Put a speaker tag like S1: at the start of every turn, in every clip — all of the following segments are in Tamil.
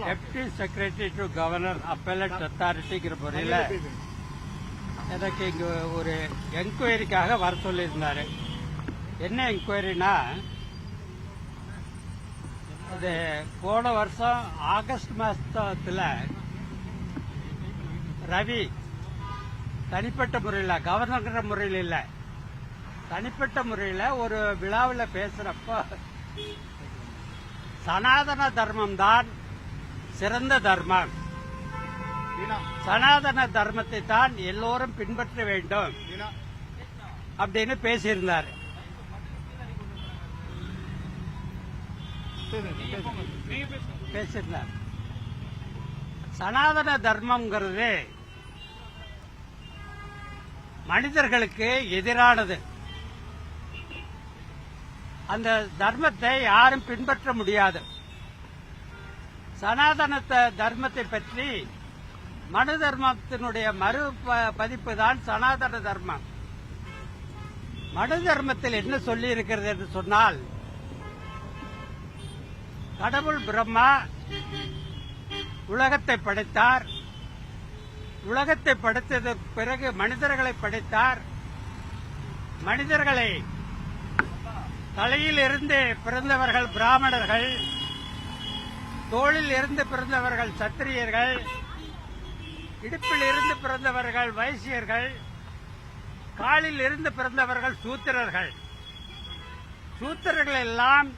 S1: டெப்டி செக்ரட்டரி டு கவர்னர் அப்பெலட் அத்தாரிட்டிங்கிற முறையில் எனக்கு இங்க ஒரு என்கொயரிக்காக வர சொல்லியிருந்தாரு. என்ன என்கொயரினா, அது போன வருஷம் ஆகஸ்ட் மாசத்துல ரவி தனிப்பட்ட முறையில், கவர்னர்ங்கிற முறையில் இல்ல, தனிப்பட்ட முறையில் ஒரு விழாவில் பேசுறப்ப சனாதன தர்மம் தான் சிறந்த தர்மம், சனாதன தர்மத்தை தான் எல்லோரும் பின்பற்ற வேண்டும் அப்படின்னு பேசியிருந்தார். பேசியிருந்தார். சனாதன தர்மம்ங்கிறது மனிதர்களுக்கு எதிரானது. அந்த தர்மத்தை யாரும் பின்பற்ற முடியாது. சனாதன தர்மத்தை பற்றி மனு தர்மத்தினுடைய மறு பதிப்பு தான் சனாதன தர்மம். மனு தர்மத்தில் என்ன சொல்லி இருக்கிறது என்று சொன்னால், கடவுள் பிரம்மா உலகத்தை படைத்தார். உலகத்தை படைத்ததற்கு பிறகு மனிதர்களை படைத்தார். மனிதர்களை தலையில் இருந்து பிறந்தவர்கள் பிராமணர்கள், தோளில் இருந்து பிறந்தவர்கள் சத்திரியர்கள், இடுப்பில் இருந்து பிறந்தவர்கள் வைசியர்கள், காலில் இருந்து பிறந்தவர்கள் சூத்திரர்கள். சூத்திரர்கள் எல்லாம்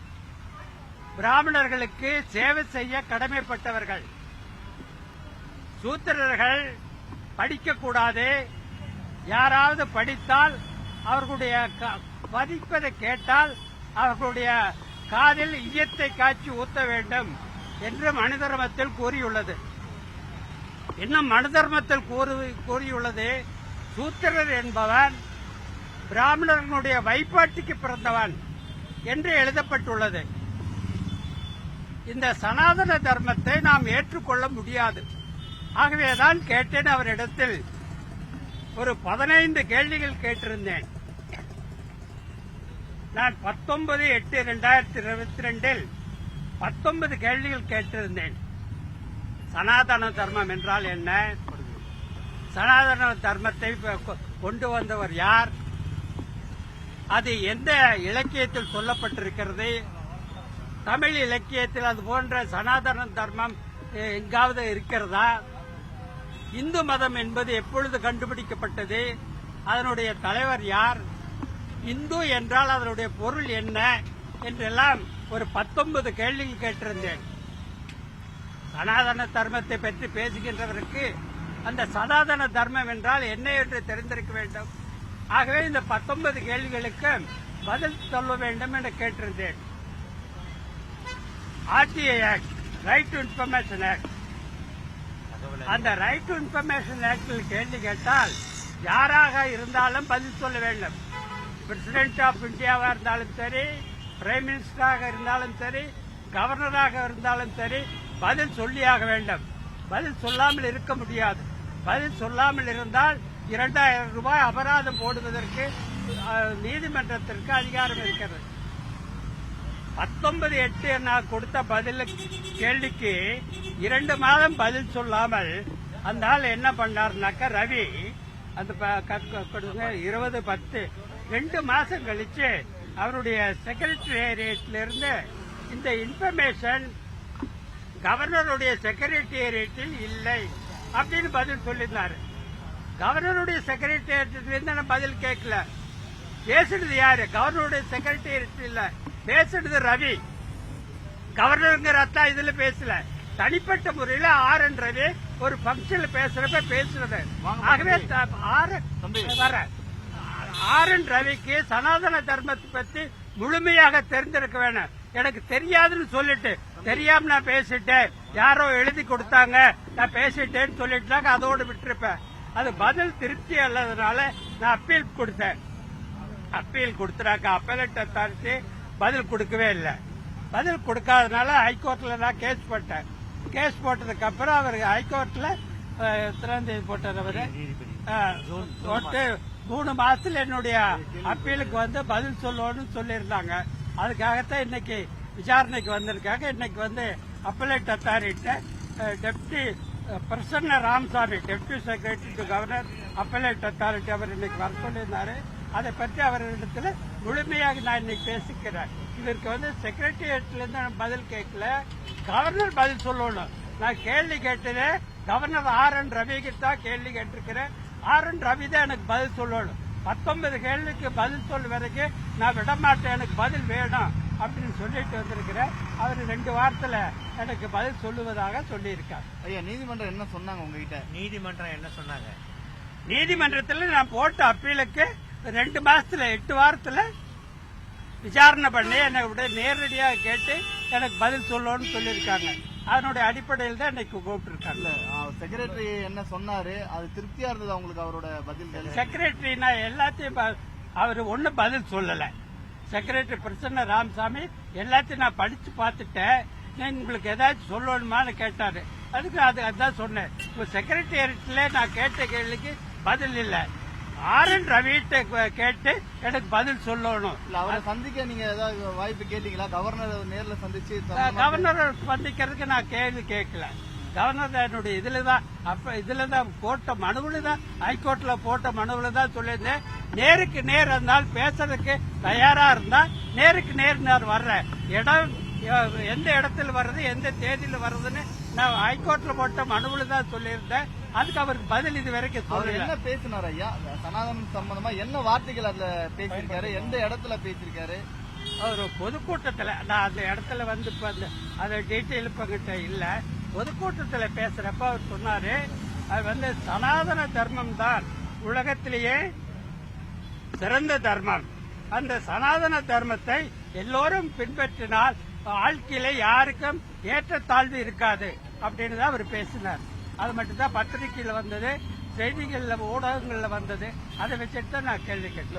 S1: பிராமணர்களுக்கு சேவை செய்ய கடமைப்பட்டவர்கள். சூத்திரர்கள் படிக்கக்கூடாது. யாராவது படித்தால் அவர்களுடைய படிப்பதை கேட்டால் அவர்களுடைய காதில் ஈயத்தை காய்ச்சி ஊத்த வேண்டும் என்று மனு தர்மத்தில் கூறியுள்ளது. இன்னும் மனு தர்மத்தில் கூறியுள்ளது, சூத்திரர் என்பவன் பிராமணர்களுடைய வைப்பாட்டிக்கு பிறந்தவன் என்று எழுதப்பட்டுள்ளது. இந்த சனாதன தர்மத்தை நாம் ஏற்றுக்கொள்ள முடியாது. ஆகவேதான் கேட்டேன் அவரிடத்தில். ஒரு 15 கேள்விகள் கேட்டிருந்தேன். நான் 19/8/2022 19 கேள்விகள் கேட்டிருந்தேன். சனாதன தர்மம் என்றால் என்ன? சனாதன தர்மத்தை கொண்டு வந்தவர் யார்? அது எந்த இலக்கியத்தில் சொல்லப்பட்டிருக்கிறது? தமிழ் இலக்கியத்தில் அது போன்ற சனாதன தர்மம் எங்காவது இருக்கிறதா? இந்து மதம் என்பது எப்பொழுது கண்டுபிடிக்கப்பட்டது? அதனுடைய தலைவர் யார்? இந்து என்றால் அதனுடைய பொருள் என்ன என்றெல்லாம் ஒரு 19 கேள்விகள் கேட்டிருந்தேன். சனாதன தர்மத்தை பற்றி பேசுகின்றவருக்கு அந்த சனாதன தர்மம் என்றால் என்ன என்று தெரிந்திருக்க வேண்டும். ஆகவே இந்த 19 கேள்விகளுக்கு பதில் சொல்ல வேண்டும் என்று கேட்டிருந்தேன். RTI act, right to information act, அந்த ரைட் டு இன்ஃபர்மேஷன் ஆக்டில் கேள்வி கேட்டால் யாராக இருந்தாலும் பதில் சொல்ல வேண்டும். பிரசிடென்ட் ஆஃப் இந்தியாவாக இருந்தாலும் சரி, பிரைம் மினிஸ்டராக இருந்தாலும் சரி, கவர்னராக இருந்தாலும் சரி, பதில் சொல்லியாக வேண்டும். பதில் சொல்லாமல் இருக்க முடியாது. பதில் சொல்லாமல் இருந்தால் 2000 ரூபாய் அபராதம் போடுவதற்கு நீதிமன்றத்திற்கு அதிகாரம் இருக்கிறது. 19/8 நான் கொடுத்த பதில் கேள்விக்கு 2 மாதம் பதில் சொல்லாமல் அந்த ஆள் என்ன பண்ணார்னாக்க, ரவி அந்த 20/10 2 மாசம் கழிச்சு அவருடைய செக்ரட்டேரியட்ல இருந்து இந்த இன்ஃபர்மேஷன் கவர்னருடைய செக்ரட்டேரியட்டில் இல்லை அப்படின்னு பதில் சொல்லியிருந்தாரு. கவர்னருடைய செக்ரட்டேரியட்ல இருந்து பதில் கேட்கல. பேசுறது யாரு? கவர்னருடைய செக்ரட்டேரியட் இல்ல, பேசுறது ரவி. கவர்னருங்கிற அத்தா இதுல பேசல. தனிப்பட்ட முறையில் RN ரவி ஒரு பங்கன்ல பேசுறப்ப பேசுறது. ஆகவே RN ரவிக்கு சனாதன தர்மத்தை பத்தி முழுமையாக தெரிஞ்சிருக்க வேணும். எனக்கு தெரியாதுன்னு சொல்லிட்டு, தெரியாம நான் பேசிட்டேன், யாரோ எழுதி கொடுத்தாங்க நான் பேசிட்டேன்னு சொல்லிட்டாங்க, அதோடு விட்டுருப்பேன். அது பதில் திருப்தி அல்லதுனால நான் அப்பீல் கொடுத்தேன். அப்பீல் கொடுத்துறாக்க அப்பீலட் அத்தாரிட்டி பதில் கொடுக்கவே இல்லை. பதில் கொடுக்காதனால ஹைகோர்ட்ல நான் கேஸ் போட்டேன். கேஸ் போட்டதுக்கு அப்புறம் அவர் ஹைகோர்ட்ல திறந்து போட்டார். அவரு போட்டு 3 மாசத்துல என்னுடைய அப்பீலுக்கு வந்து பதில் சொல்லணும்னு சொல்லியிருந்தாங்க. அதுக்காகத்தான் இன்னைக்கு விசாரணைக்கு வந்திருக்காங்க. இன்னைக்கு வந்து appellate authority deputy Prasanna Ramasamy, deputy secretary to governor appellate authority, அவர் இன்னைக்கு வர சொல்லியிருந்தாரு. அதை பற்றி அவரிடத்துல முழுமையாக நான் இன்னைக்கு பேசிக்கிறேன். இதற்கு வந்து செக்ரட்டரியேட்ல இருந்து பதில் கேட்கல, கவர்னர் பதில் சொல்லணும். நான் கேள்வி கேட்டது கவர்னர் RN ரவிக்கு தான் கேள்வி கேட்டிருக்கிறேன். RN ரவி தான் எனக்கு பதில் சொல்லணும். 19 கேள்விக்கு பதில் சொல்ல வரைக்கும் நான் விடமாட்டேன், எனக்கு பதில் வேணும் அப்படின்னு சொல்லிட்டு வந்திருக்கிறேன். அவர் 2 வாரத்துல எனக்கு பதில் சொல்லுவதாக சொல்லியிருக்கார்.
S2: ஐயா, நீதிமன்றம் என்ன சொன்னாங்க உங்ககிட்ட?
S3: நீதிமன்றம் என்ன சொன்னாங்க?
S1: நீதிமன்றத்தில் நான் போட்ட அப்பீலுக்கு 2 மாசத்துல 8 வாரத்துல விசாரணை பண்ணி என்னை நேரடியாக கேட்டு எனக்கு பதில் சொல்லணும்னு சொல்லியிருக்காங்க. அதனுடைய அடிப்படையில் தான் இன்னைக்கு கூப்பிட்டுருக்காங்க.
S2: செக்ரட்டரி என்ன சொன்னாரு, அது திருப்தியா இருந்தது அவங்களுக்கு அவரோட பதில்?
S1: செக்ரட்டரி நான் எல்லாத்தையும் அவர் ஒன்னும் பதில் சொல்லல. செக்ரட்டரி பிரசன்ன ராமசாமி எல்லாத்தையும் நான் படிச்சு பார்த்துட்டேன், உங்களுக்கு ஏதாச்சும் சொல்லணுமான்னு கேட்டாரு. அதுக்கு அதான் சொன்னேன். செக்ரட்டரியேட்ல நான் கேட்ட கேள்விக்கு பதில் இல்ல, RN ரவிட்ட கேட்டு எனக்கு பதில் சொல்லணும்.
S2: அவரை சந்திக்க நீங்க ஏதாவது வாய்ப்பு கேட்டீங்களா? கவர்னர் நேர்ல சந்திச்சு
S1: கவர்னர் சந்திக்கிறதுக்கு நான் கேள்வி கேட்கல. கவர்னர் என்னுடைய இதுலதான் போட்ட மனுவில தான், ஹைகோர்ட்ல போட்ட மனுவில தான் சொல்லியிருந்தேன். நேருக்கு நேர் இருந்தால் பேசுறதுக்கு தயாரா இருந்தா நேருக்கு நேர் நான் வர்றேன். இடம் எந்த இடத்துல வர்றது, எந்த தேதியில வர்றதுன்னு நான் ஹைகோர்ட்ல போட்ட மனுவில தான் சொல்லியிருந்தேன். அதுக்கு அவருக்கு பதில் இது வரைக்கும் சொல்லல.
S2: என்ன பேசினார் ஐயா? சனாதனம் சம்பந்தமா என்ன வார்த்தைகள் அதுல பேசியிருக்காரு? எந்த இடத்துல பேசியிருக்காரு?
S1: அவர் பொதுக்கூட்டத்துல, நான் அந்த இடத்துல வந்து இப்ப அந்த டீட்டெயில் இப்ப இல்ல, பொதுக்கூட்டத்துல பேசுறப்ப அவர் சொன்னாரு, அது வந்து சனாதன தர்மம் தான் உலகத்திலேயே சிறந்த தர்மம். அந்த சனாதன தர்மத்தை எல்லோரும் பின்பற்றினால் வாழ்க்கையில யாருக்கும் ஏற்றத்தாழ்வு இருக்காது அப்படின்னு தான் அவர் பேசினார். அது மட்டும்தான் பத்திரிகையில வந்தது, செய்திகள்ல ஊடகங்கள்ல வந்தது. அதை வச்சுட்டு தான் நான் கேள்வி கேட்டேன்.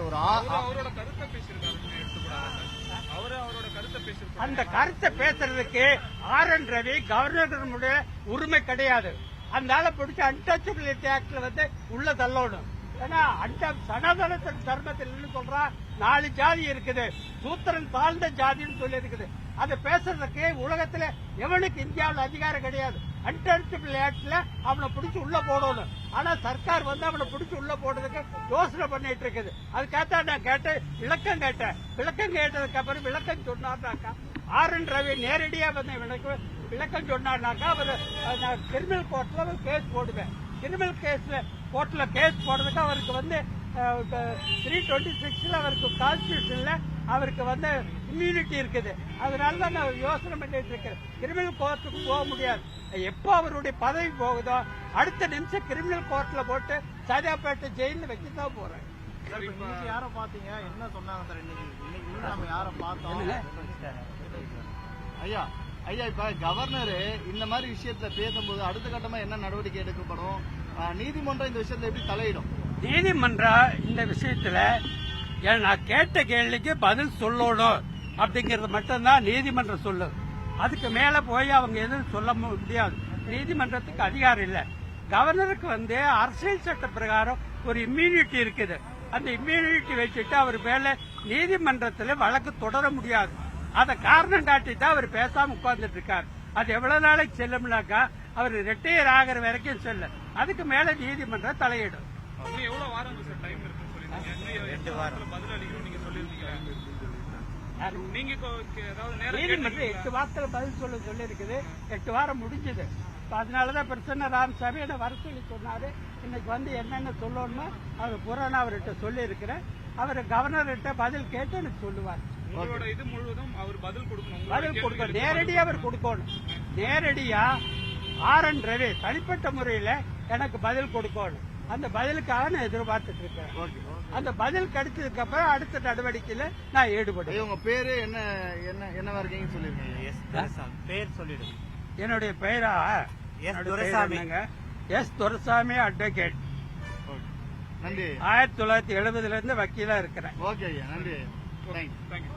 S1: அந்த கருத்தை பேசுறதுக்கு RN ரவி கவர்னருடைய உரிமை கிடையாது. அந்த ஆளை பிடிச்ச அன்டச்சபிலிட்டி ஆக்ட்ல வந்து உள்ள தள்ளணும். ஏன்னா சனாதன தர்மத்தில் சொல்றா 4 ஜாதி இருக்குது, சூத்திரன் தாழ்ந்த ஜாதின்னு சொல்லி இருக்குது. அதை பேசுறதுக்கு உலகத்துல எவனுக்கு இந்தியாவில் அதிகாரம் கிடையாது. அன்டச்சபிள் ஆக்ட்ல அவனை பிடிச்சி உள்ள போடணும். ஆனா சர்க்கார் வந்து அவனை பிடிச்சி உள்ள போடுறதுக்கு யோசனை பண்ணிட்டு இருக்குது. அதுக்காக நான் கேட்டேன், விளக்கம் கேட்டேன். விளக்கம் கேட்டதுக்கு அப்புறம் விளக்கம் சொன்னார்னாக்கா, RN ரவி நேரடியா வந்து எனக்கு விளக்கம் சொன்னார்னாக்கா அவர் கிரிமினல் கோர்ட்ல கேஸ் போடுவேன். கிரிமினல் கோர்ட்ல கேஸ் போடுறதுக்கு அவருக்கு வந்து 326 அவருக்கு கான்ஸ்டிடியூஷன்ல அவருக்கு வந்து இம்யூனிட்டி இருக்குது. அதனாலதான் நான் யோசனை பண்ணிட்டு இருக்கேன். கிரிமினல் கோர்ட்டுக்கு போக முடியாது. எப்போ அவருடைய பதவி போகுதோ அடுத்த நிமிஷம் கிரிமினல் கோர்ட்ல போட்டு சைதாப்பேட்டை ஜெயில வச்சுதான் போறேன்.
S2: யாரை பாத்தீங்க? என்ன சொன்னாங்க சார்? இன்னைக்கு நம்ம யாரை பார்த்தோம்? ஐயா ஐயா, இப்ப கவர்னர் இந்த மாதிரி விஷயத்துல பேசும்போது அடுத்த கட்டமா என்ன நடவடிக்கை எடுக்கப்படும்? நீதிமன்றம் இந்த விஷயத்துல எப்படி தலையிடும்?
S1: நீதிமன்றம் இந்த விஷயத்துல நான் கேட்ட கேள்விக்கு பதில் சொல்லணும் அப்படிங்கறது மட்டும்தான் நீதிமன்றம் சொல்லுது. அதுக்கு மேல போய் அவங்க எதுவும் சொல்ல முடியாது. நீதிமன்றத்துக்கு அதிகாரம் இல்ல. கவர்னருக்கு வந்து அரசியல் சட்ட பிரகாரம் ஒரு இம்யூனிட்டி இருக்குது. அந்த இம்யூனிட்டி வச்சுட்டு அவர் மேல நீதிமன்றத்தில் வழக்கு தொடர முடியாது. அதை காரணம் காட்டிட்டு அவர் பேசாம உட்கார்ந்துட்டு இருக்காரு. அது எவ்வளவு நாளைக்கு செல்லும்னாக்கா அவர் ரிட்டையர் ஆகிற வரைக்கும் செல்லும். அதுக்கு மேல நீதிமன்றம் தலையிடும். நீதிமன்றம் 8 வாரத்துல பதில் சொல்லி இருக்குது. 8 வாரம் முடிஞ்சது. அதனாலதான் பிரசன்ன ராமசாமி என்ன வர சொல்லி சொன்னாரு. இன்னைக்கு வந்து என்னென்ன சொல்லணுமோ அவர் புறான அவர்கிட்ட சொல்லி இருக்கிறேன். அவர் கவர்னர்கிட்ட பதில் கேட்டு எனக்கு சொல்லுவார்.
S4: இது முழுவதும் அவர் பதில்
S1: கொடுக்கணும். நேரடியா அவர் கொடுக்கணும். நேரடியா RN ரவி தனிப்பட்ட முறையில எனக்கு பதில் கொடுக்கணும். அந்த பதிலுக்காக நான் எதிர்பார்த்துட்டு இருக்கேன். அந்த பதில் கிடைச்சதுக்கு அப்புறம் அடுத்த நடவடிக்கையில நான் ஈடுபடுவேன்.
S2: உங்க பேரு என்னவா இருக்கீங்கன்னு சொல்லிருக்கீங்க?
S3: பேர் சொல்லிடுங்க.
S1: என்னுடைய பெயரா எஸ் துரைசாமி அட்வொகேட்.
S2: நன்றி.
S1: 1970 இருந்து வக்கீலா இருக்கிறேன்.
S2: ஓகே ஐயா, நன்றி. தேங்க்யூ.